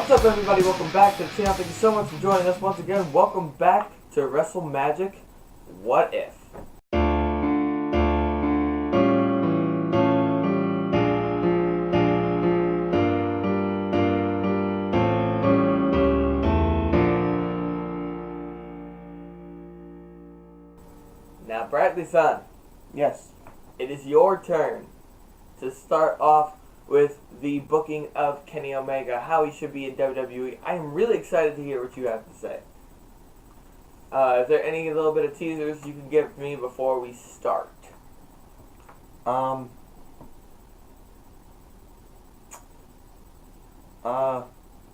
What's up, everybody? Welcome back to the channel. Thank you so much for joining us once again. Welcome back to Wrestle-MaGiC. What if? Now, Bradley-san. Yes. It is your turn to start off with the booking of Kenny Omega, how he should be in WWE. I am really excited to hear what you have to say. Is there any little bit of teasers you can give me before we start?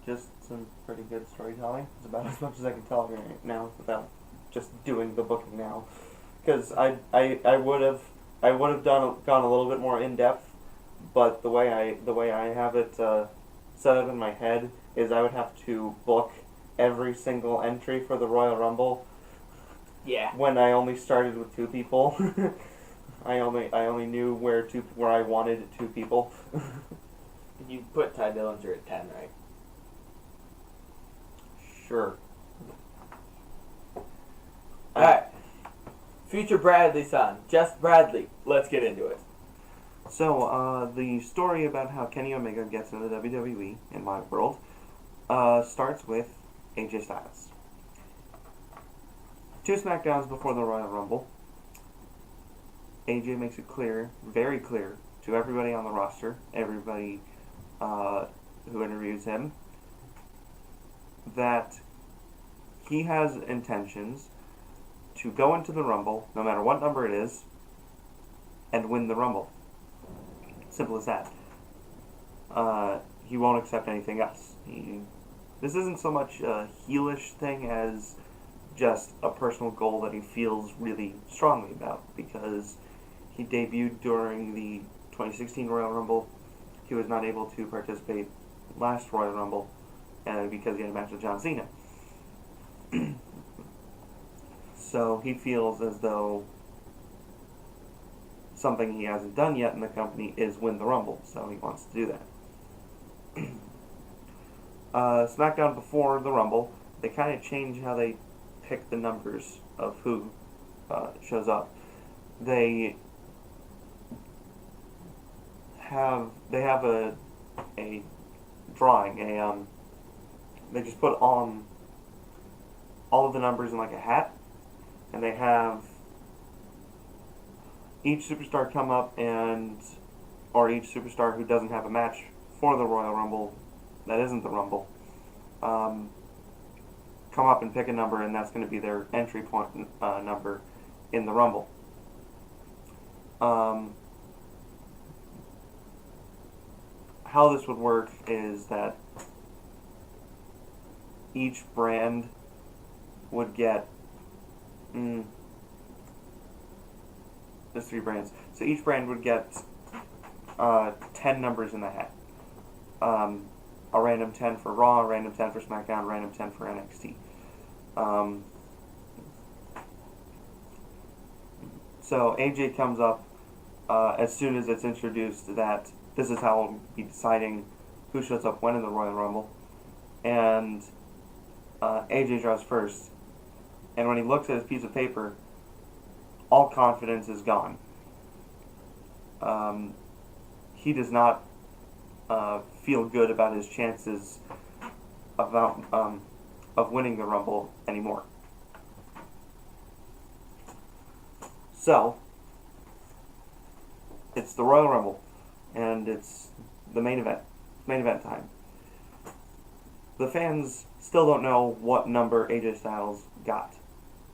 Just some pretty good storytelling. It's about as much as I can tell right now without just doing the booking now. Because I would have gone a little bit more in depth, but the way I have it set up in my head is I would have to book every single entry for the Royal Rumble. Yeah. When I only started with 2 people. I only knew where I wanted 2 people. You put Ty Dillinger at 10, right? Sure. Alright. Future Bradley-san. Just Bradley. Let's get into it. So, the story about how Kenny Omega gets into WWE, in my world, starts with AJ Styles. 2 SmackDowns before the Royal Rumble, AJ makes it clear, very clear, to everybody on the roster, everybody who interviews him, that he has intentions to go into the Rumble, no matter what number it is, and win the Rumble. Simple as that. He won't accept anything else. This isn't so much a heelish thing as just a personal goal that he feels really strongly about, because he debuted during the 2016 Royal Rumble. He was not able to participate last Royal Rumble because he had a match with John Cena. So he feels as though something he hasn't done yet in the company is win the Rumble, so he wants to do that. SmackDown before the Rumble, they kind of change how they pick the numbers of who shows up. They have a drawing, they just put all of the numbers in like a hat, and they have each superstar come up or each superstar who doesn't have a match for the Royal Rumble, that isn't the Rumble, come up and pick a number, and that's going to be their entry point number in the Rumble. How this would work is that each brand would get there's 3 brands. So each brand would get 10 numbers in the hat. A random 10 for Raw, a random 10 for SmackDown, a random 10 for NXT. So AJ comes up as soon as it's introduced that this is how we'll be deciding who shows up when in the Royal Rumble. And AJ draws first. And when he looks at his piece of paper, all confidence is gone. He does not feel good about his chances of winning the Rumble anymore. So, it's the Royal Rumble, and it's the main event time. The fans still don't know what number AJ Styles got.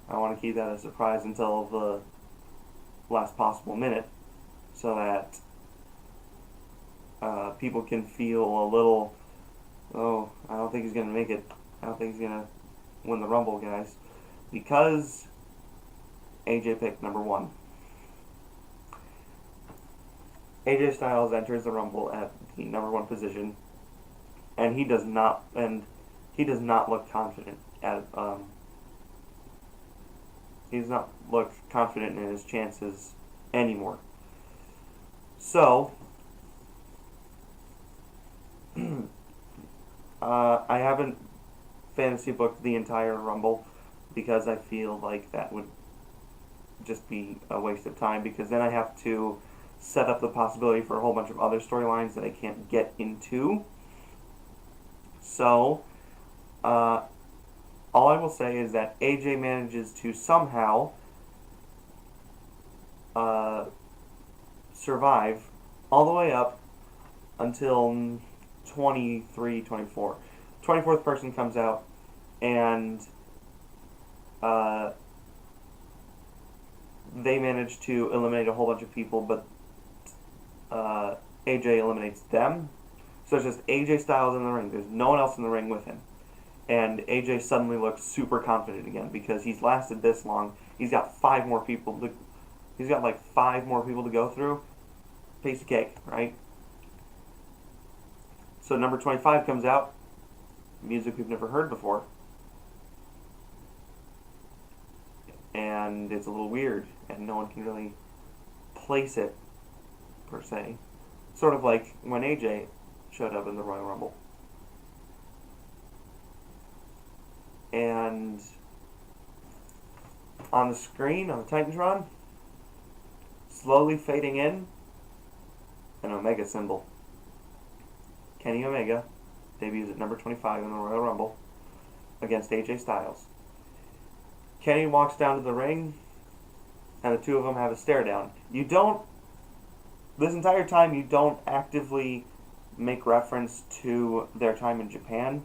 I want to keep that a surprise until the last possible minute, so that people can feel a little, oh, I don't think he's going to make it. I don't think he's going to win the Rumble, guys. Because AJ picked number 1. AJ Styles enters the Rumble at the number 1 position, and he does not look confident he does not look confident in his chances anymore. So I haven't fantasy booked the entire Rumble because I feel like that would just be a waste of time, because then I have to set up the possibility for a whole bunch of other storylines that I can't get into. So, all I will say is that AJ manages to somehow survive all the way up until 23, 24. 24th person comes out, and they manage to eliminate a whole bunch of people, but AJ eliminates them. So it's just AJ Styles in the ring. There's no one else in the ring with him. And AJ suddenly looks super confident again because he's lasted this long. He's got he's got like 5 more people to go through. Piece of cake, right? So number 25 comes out. Music we've never heard before. And it's a little weird, and no one can really place it, per se. Sort of like when AJ showed up in the Royal Rumble. And on the screen, on the Titantron, slowly fading in, an Omega symbol. Kenny Omega debuts at number 25 in the Royal Rumble against AJ Styles. Kenny walks down to the ring, and the two of them have a stare down. This entire time, you don't actively make reference to their time in Japan,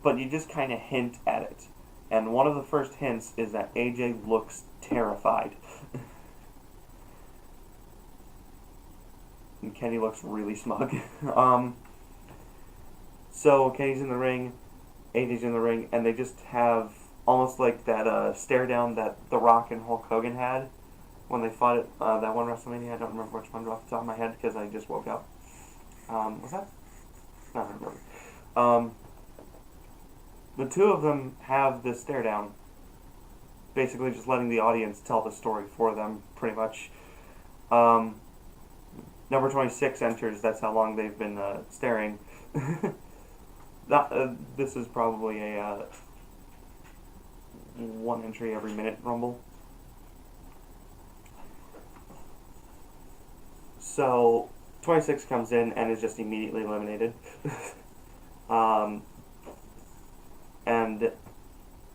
but you just kind of hint at it. And one of the first hints is that AJ looks terrified. And Kenny looks really smug. So Kenny's in the ring, AJ's in the ring, and they just have almost like that stare down that The Rock and Hulk Hogan had when they fought at that one WrestleMania. I don't remember which one off the top of my head because I just woke up. Was that? No, I don't remember. The two of them have this stare down, basically just letting the audience tell the story for them, pretty much. Number 26 enters. That's how long they've been staring. This is probably a 1 entry every minute Rumble. So 26 comes in and is just immediately eliminated. And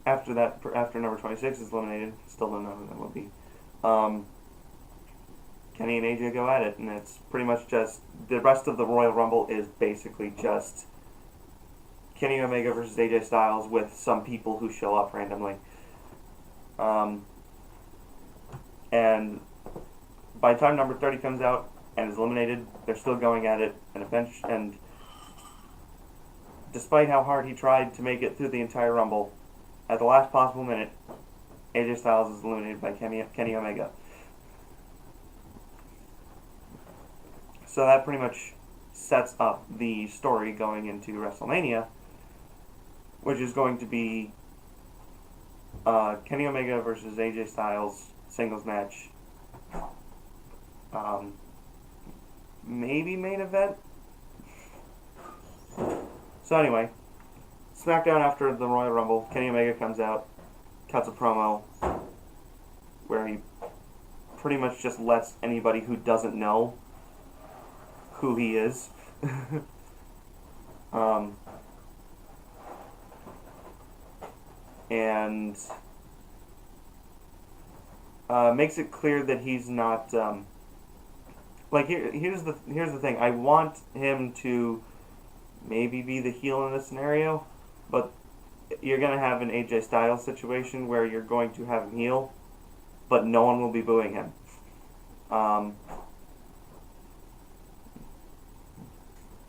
after that, after number 26 is eliminated, still don't know who that will be. Kenny and AJ go at it, and it's pretty much just the rest of the Royal Rumble is basically just Kenny Omega versus AJ Styles with some people who show up randomly. And by the time number 30 comes out and is eliminated, they're still going at it, and despite how hard he tried to make it through the entire Rumble, at the last possible minute, AJ Styles is eliminated by Kenny Omega. So that pretty much sets up the story going into WrestleMania, which is going to be Kenny Omega versus AJ Styles singles match. Maybe main event. So anyway, SmackDown after the Royal Rumble, Kenny Omega comes out, cuts a promo where he pretty much just lets anybody who doesn't know who he is and makes it clear that he's not here's the thing. I want him to maybe be the heel in this scenario, but you're going to have an AJ Styles situation where you're going to have him heel, but no one will be booing him.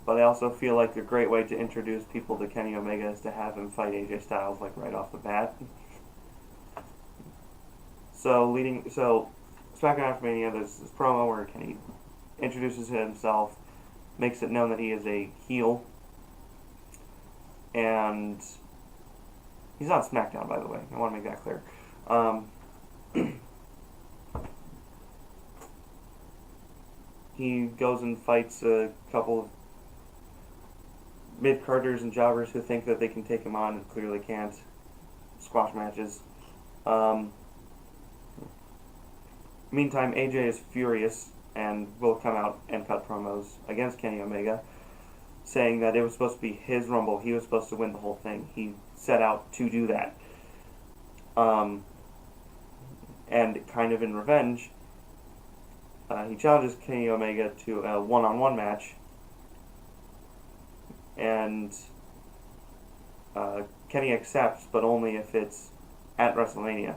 But I also feel like a great way to introduce people to Kenny Omega is to have him fight AJ Styles right off the bat. So SmackDown after Mania, there's this promo where Kenny introduces himself, makes it known that he is a heel, and he's on SmackDown, by the way. I want to make that clear. He goes and fights a couple of mid-carders and jobbers who think that they can take him on and clearly can't. Squash matches. Meantime, AJ is furious and will come out and cut promos against Kenny Omega, saying that it was supposed to be his Rumble. He was supposed to win the whole thing. He set out to do that. And kind of in revenge, he challenges Kenny Omega to a one-on-one match. And Kenny accepts, but only if it's at WrestleMania.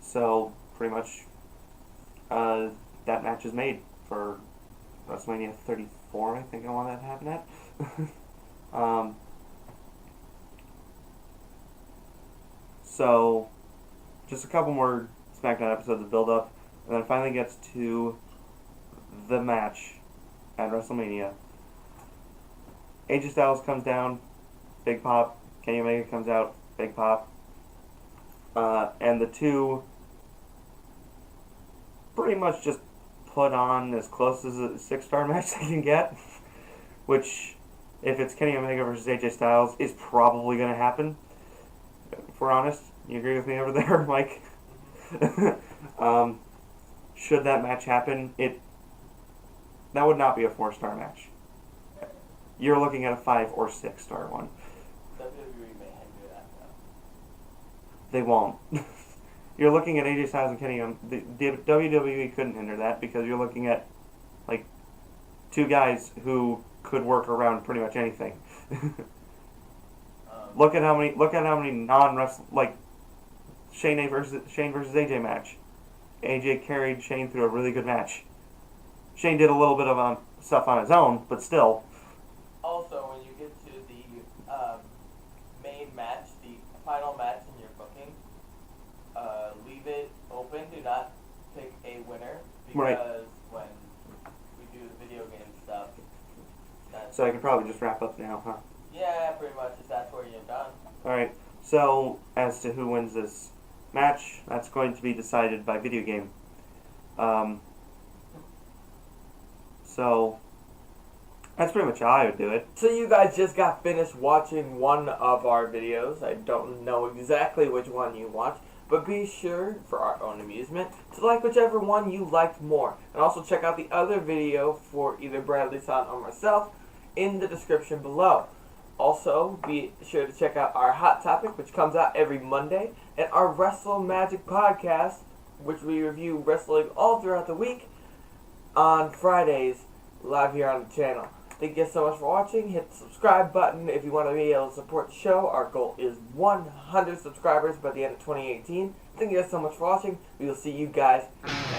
So, pretty much, that match is made for WrestleMania 34, I think I want that to happen at. So, just a couple more SmackDown episodes to build up, and then it finally gets to the match at WrestleMania. AJ Styles comes down, big pop. Kenny Omega comes out, big pop. And the two pretty much just put on as close as a 6-star match they can get, which, if it's Kenny Omega versus AJ Styles, is probably going to happen, if we're honest. You agree with me over there, Mike? Should that match happen, that would not be a 4-star match. You're looking at a 5 or 6-star one. WWE may do that though. They won't. You're looking at AJ Styles and Kenny. The WWE couldn't hinder that because you're looking at like two guys who could work around pretty much anything. Look at how many non-wrestling, like Shane versus AJ match. AJ carried Shane through a really good match. Shane did a little bit of stuff on his own, but still. Also, when you get to the main match, the final match in your booking, leave it open. Do not pick a winner because Right. when we do the video game stuff, So I can probably just wrap up now, huh? yeah, pretty much. That's where you're done. Alright, so as to who wins this match, that's going to be decided by video game. So that's pretty much how I would do it. So you guys just got finished watching one of our videos. I don't know exactly which one you watched, but be sure, for our own amusement, to like whichever one you liked more. And also check out the other video for either Bradley San or myself in the description below. Also, be sure to check out our Hot Topic, which comes out every Monday, and our Wrestle-MaGiC podcast, which we review wrestling all throughout the week on Fridays, live here on the channel. Thank you so much for watching. Hit the subscribe button if you want to be able to support the show. Our goal is 100 subscribers by the end of 2018. Thank you guys so much for watching. We will see you guys next time.